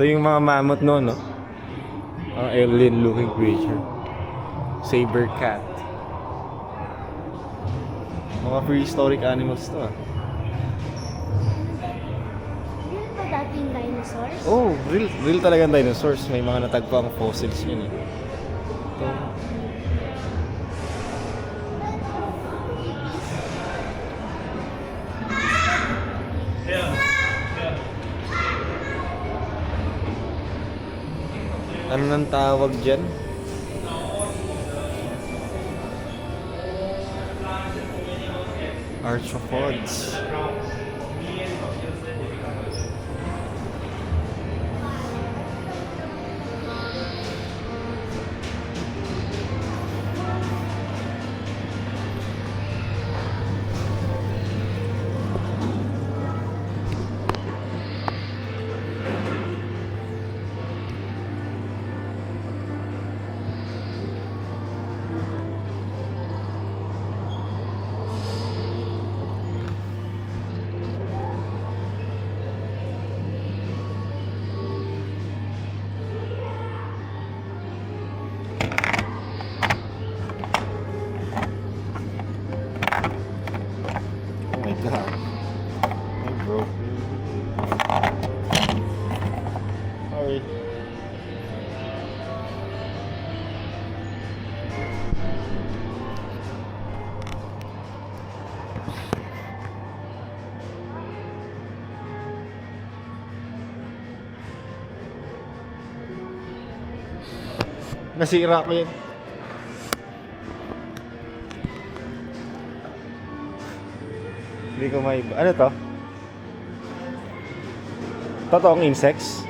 Ito yung mga mammoth no, no? Ang alien-looking creature. Saber cat. Mga prehistoric animals to ah. Yun pa dating dinosaurs? Oh, real talagang dinosaurs. May mga natagpo ang fossils yun eh. Ito. Ano nang tawag dyan? Arthropods. Oh my god. I broke. Sorry. Nasira ko yun. Hindi ko may... Ano to? Totoong insects?